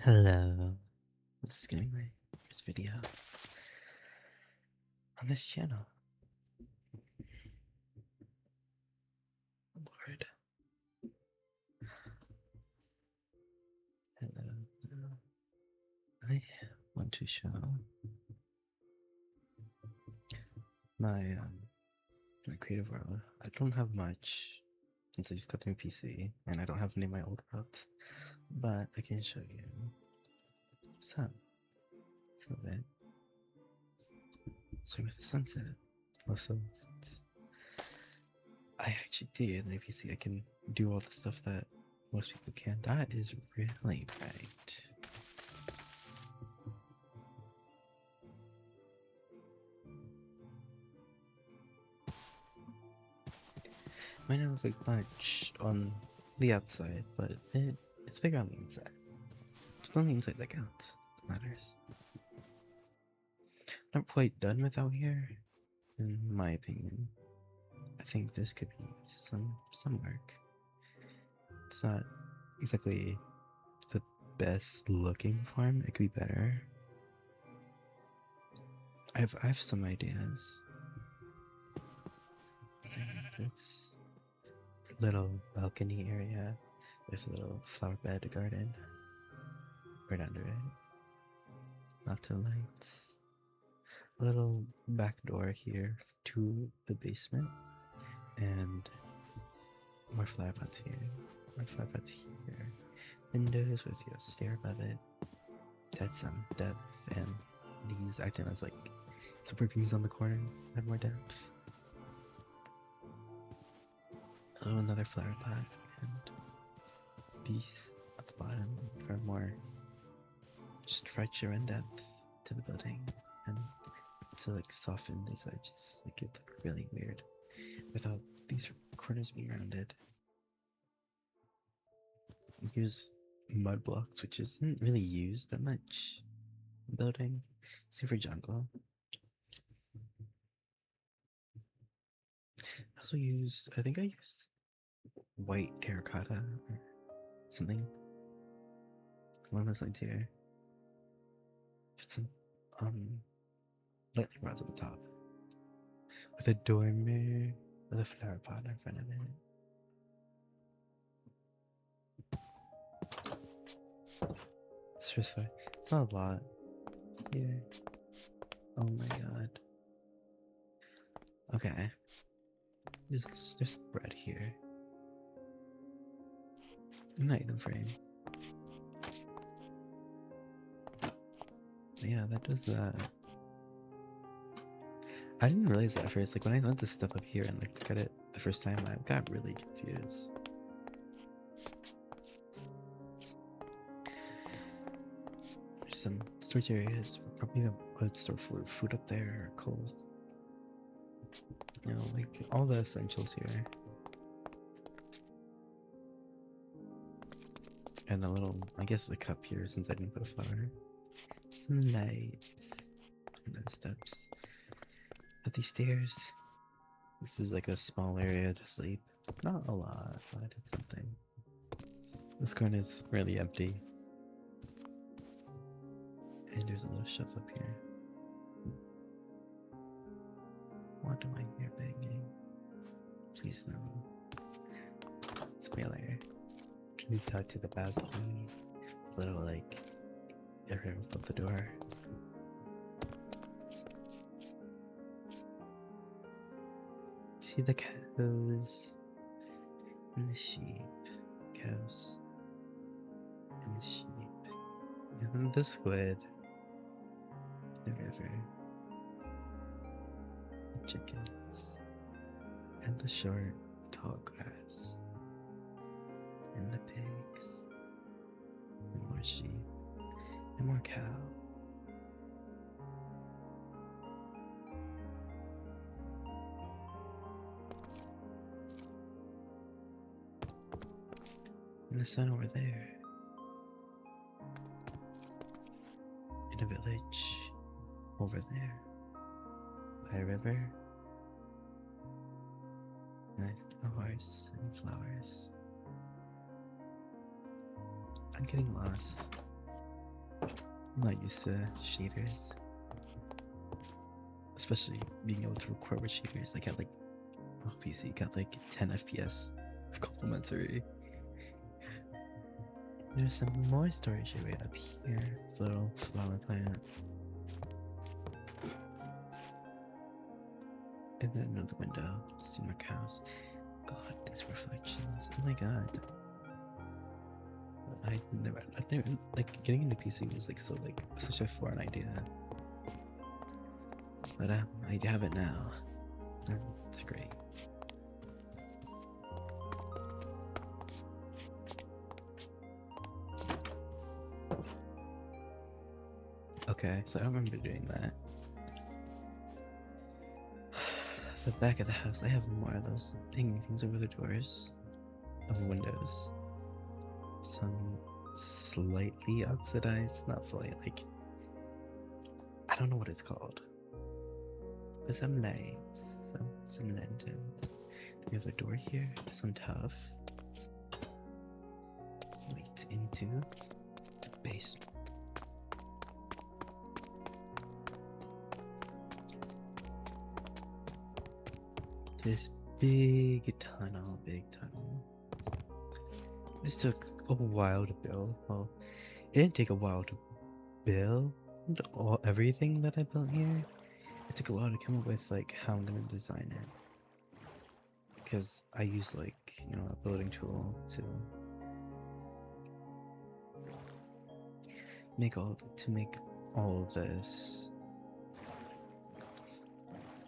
Hello, this is gonna be my first video on this channel. Lord. Hello. I want to show my my creative world. I don't have much since I just got a new PC and I don't have any of my old worlds, but I can show you some of it. So with the sunset, also I actually did an PC. I can do all the stuff that most people can. That is really bright. Might not look much on the outside, but it's big on the inside. It's on the inside that counts. That matters. Not quite done with out here, in my opinion. I think this could be some work. It's not exactly the best looking farm. It could be better. I have some ideas. This little balcony area. There's a little flower bed garden right under it. Lots of lights. A little back door here to the basement, and more flower pots here. More flower pots here. Windows with a stair above it. That's some depth, and these acting as like super beams on the corner add more depth. Oh, another flower pot and bees at the bottom for more structure and depth to the building, and to like soften these edges, like it look really weird without these corners being rounded. Use mud blocks, which isn't really used that much in building, save for jungle. I also used, I think I used white terracotta or something along those lines here. Put some lightning rods on the top with a dormer with a flower pot in front of it. It's just fine. It's not a lot here. Oh my god. Okay. There's some bread here. An item frame. Yeah, that does that. I didn't realize that at first. Like when I went to step up here and like look at it the first time, I got really confused. There's some storage areas. Probably would store food up there or coal. You know, like all the essentials here. And a little, I guess, a cup here since I didn't put a flower. Some lights. And those steps. Up these stairs. This is like a small area to sleep. Not a lot, but it's something. This corner is really empty. And there's a little shelf up here. What do I hear banging? Please no. Spoiler. Can you talk to the balcony? Little like area above the door. See the cows and the sheep. Cows and the sheep. And then the squid. The river. The chickens. And the short, tall grass. And the pigs. And more sheep. And more cow. And the sun over there. In a village over there. By a river. And a horse and flowers. I'm getting lost. I'm not used to shaders, especially being able to record with shaders. Like at like, oh, PC got like 10 FPS complimentary. There's some more storage area up here. This little flower plant. And then another window. See more cows. God, these reflections. Oh my god. I never like getting into PC was like so like such a foreign idea. But I have it now. And it's great. Okay, so I remember doing that. The back of the house, I have more of those things over the doors of windows. Some slightly oxidized, not fully, like, I don't know what it's called. But some lights, some lanterns. We have a door here, some tough. Leads into the basement. This big tunnel. This took a while to build. Well, it didn't take a while to build everything that I built here. It took a while to come up with like how I'm gonna design it. Because I use like, you know, a building tool to make all of this.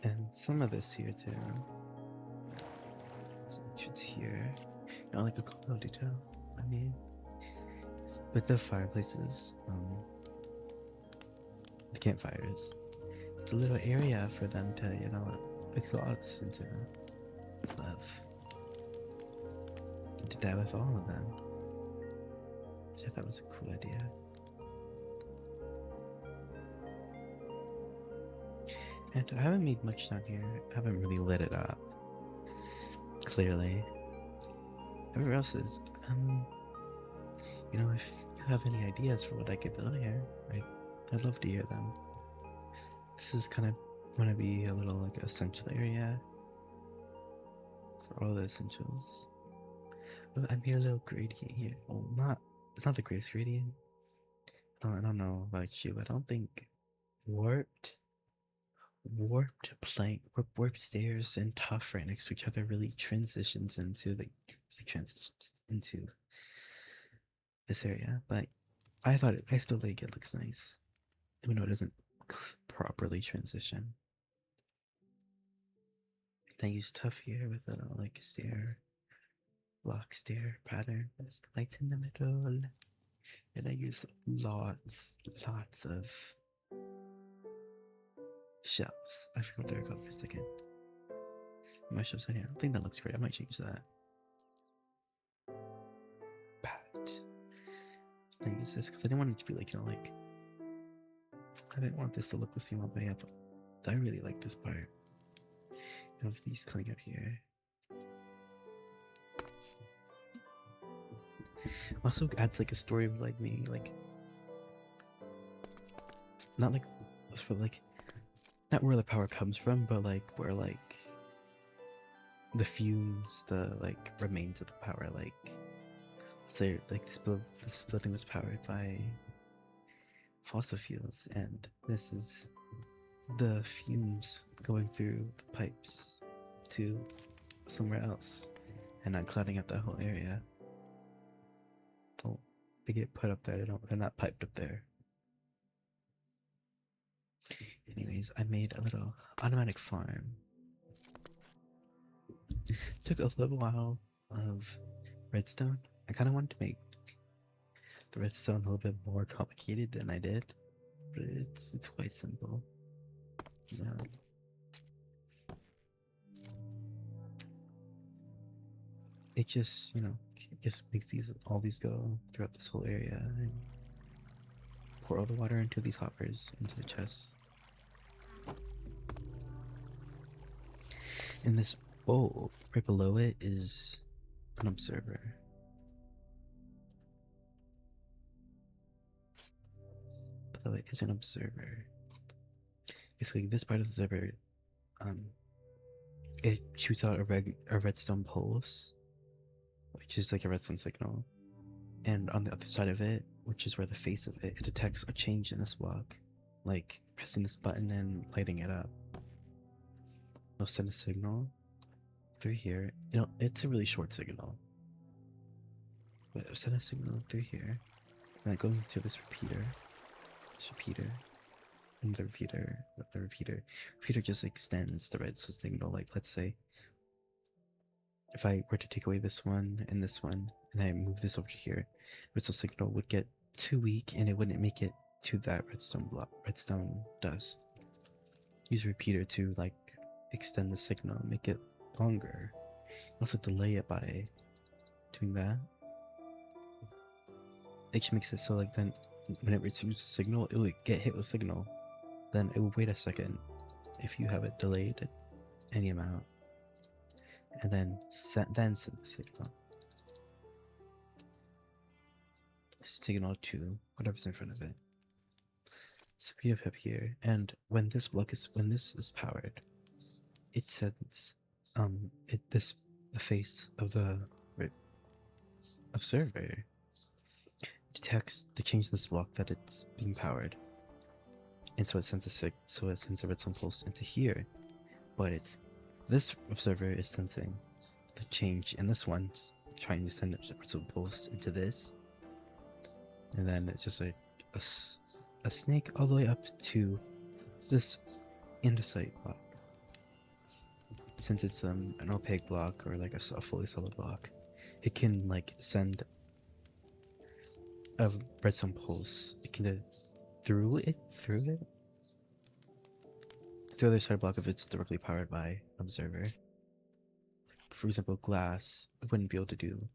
And some of this here too. It's here. Not like a cool detail. I mean, with the fireplaces, the campfires, it's a little area for them to, you know, exhaust and to live. And to die with all of them. Which I thought was a cool idea. And I haven't made much down here. I haven't really lit it up. Clearly. Everywhere else is, you know, if you have any ideas for what I could build here, I'd love to hear them. This is kind of going to be a little like essential area for all the essentials. But I made a little gradient here. Well, it's not the greatest gradient. I don't know about you, but I don't think warped stairs and tough right next to each other really transitions into this area. But I still think it looks nice, even though it doesn't properly transition. And I use tough here with a like block stair pattern. There's lights in the middle, and I use lots of shelves. I forgot what they're called for a second. My shelves on here. I think that looks great. I might change that. But I use this because I didn't want it to be like, you know, like I didn't want this to look the same all the way up. I really like this part. You have these coming up here. Also adds like a story of like me, like not like for like not where the power comes from, but like where like the fumes, the like remains of the power, like let's say like this building was powered by fossil fuels, and this is the fumes going through the pipes to somewhere else and not clouding up that whole area. Oh, they get put up there, they're not piped up there. Anyways, I made a little automatic farm. Took a little while of redstone. I kind of wanted to make the redstone a little bit more complicated than I did, but it's quite simple. Yeah. It just, you know, just makes all these go throughout this whole area and pour all the water into these hoppers, into the chests. And this bowl right below it is an observer. But though it is an observer. Basically, this part of the observer, it shoots out a redstone pulse, which is like a redstone signal. And on the other side of it, which is where the face of it detects a change in this block, like pressing this button and lighting it up. It'll send a signal through here. It's a really short signal, but it'll send a signal through here, and it goes into this repeater, and the repeater just extends the redstone signal. Like, let's say if I were to take away this one, and I move this over to here, redstone signal would get too weak and it wouldn't make it to that redstone dust. Use a repeater to like extend the signal, make it longer. Also delay it by doing that. It makes it so like then when it receives a signal, it will get hit with signal. Then it will wait a second if you have it delayed any amount, and then send the signal. Signal to whatever's in front of it. So we have up here, and when this is powered, it sends the face of the observer detects the change in this block that it's being powered, and so it sends a redstone pulse into here. But this observer is sensing the change in this one's trying to send a redstone pulse into this, and then it's just like a snake all the way up to this andesite block. Since it's an opaque block or like a fully solid block, it can like send a redstone pulse. It can through the other side block if it's directly powered by observer. Like, for example, glass wouldn't be able to do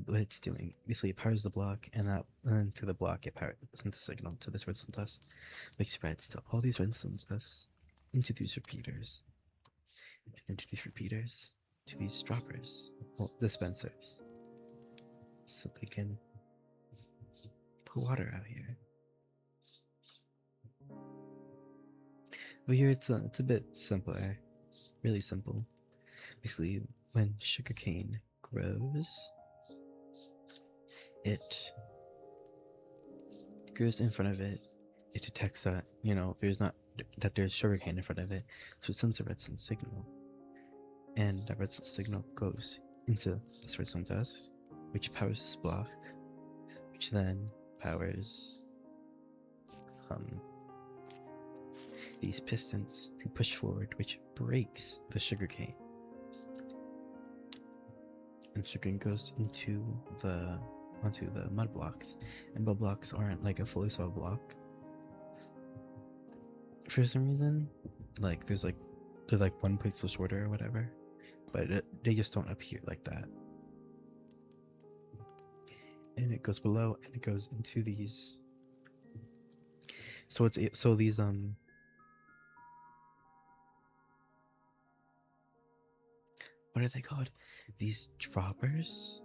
what it's doing. Basically, it powers the block, and then through the block, it sends a signal to this redstone dust, which spreads to all these redstone dusts into these repeaters, and into these repeaters to these droppers, well, dispensers, so they can put water out here. But here it's a bit simpler, really simple. Basically, when sugarcane grows, it goes in front of it. It detects that there's sugarcane in front of it, so it sends a redstone signal, and that redstone signal goes into this redstone dust, which powers this block, which then powers these pistons to push forward, which breaks the sugarcane, and sugarcane goes onto the mud blocks, and mud blocks aren't like a fully solid block for some reason. Like there's one pixel shorter or whatever, but they just don't appear like that. And it goes below, and it goes into these. So these what are they called? These droppers?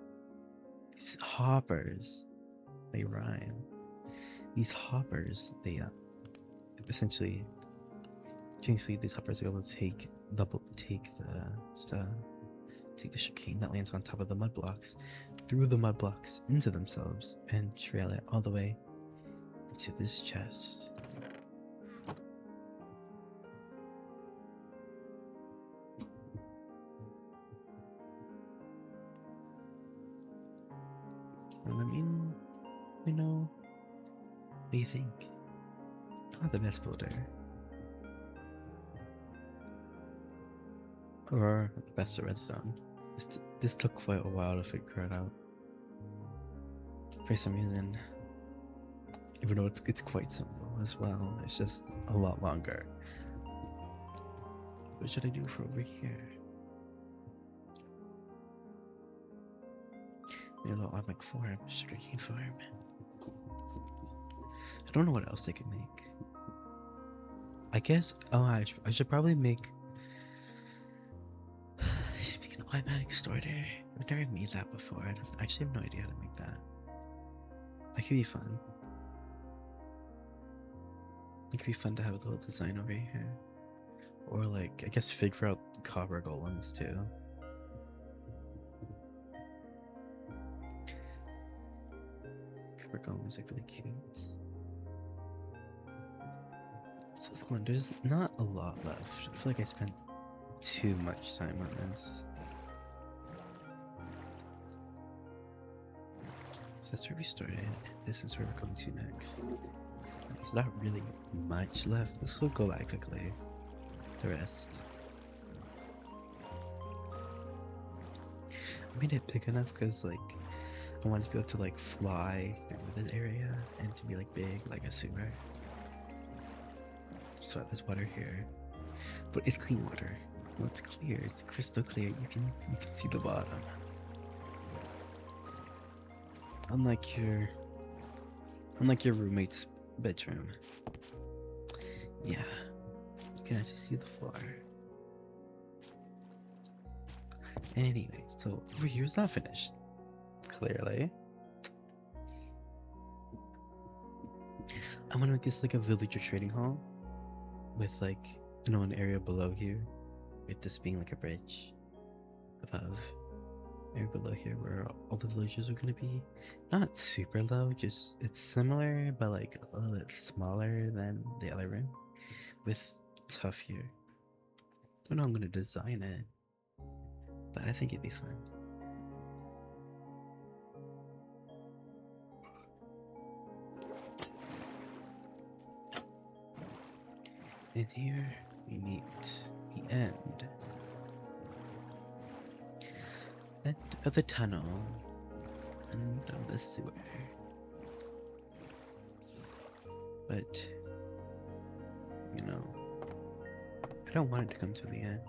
These hoppers. They rhyme. These hoppers, they essentially these hoppers are able to take the sugarcane that lands on top of the mud blocks through the mud blocks into themselves and trail it all the way into this chest. And I mean, what do you think? I'm not the best builder. Or the best at redstone. This took quite a while to figure it out. For some reason, even though it's quite simple as well, it's just a lot longer. What should I do for over here? Maybe a little automatic farm, sugarcane farm. I don't know what else I could make. I guess, I should probably make an automatic starter. I've never made that before. I actually have no idea how to make that. That could be fun. It could be fun to have a little design over here. Or like, I guess figure out copper golems too. Copper golems are really cute. So what's going on? There's not a lot left. I feel like I spent too much time on this. So that's where we started. This is where we're going to next. There's not really much left. This will go by quickly. The rest. I made it big enough because like I wanted to be able to like fly through this area and to be like big like a sewer. So there's water here. But it's clean water. Well, it's clear, it's crystal clear. You can see the bottom. Unlike your roommate's bedroom. Yeah. You can actually see the floor. Anyway, so over here is not finished. Clearly. I'm gonna make this like a villager trading hall. With like, you know, an area below here. With this being like a bridge. Above. Area below here where all the villagers are gonna be. Not super low, just it's similar but like a little bit smaller than the other room. With stuff here. I don't know how I'm gonna design it. But I think it'd be fun. And here we meet the end of the tunnel and of the sewer. But, you know, I don't want it to come to the end.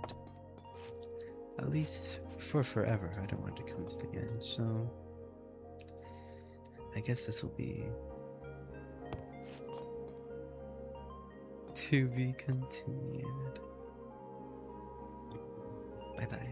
At least for forever, I don't want it to come to the end, so I guess this will be to be continued. Bye bye.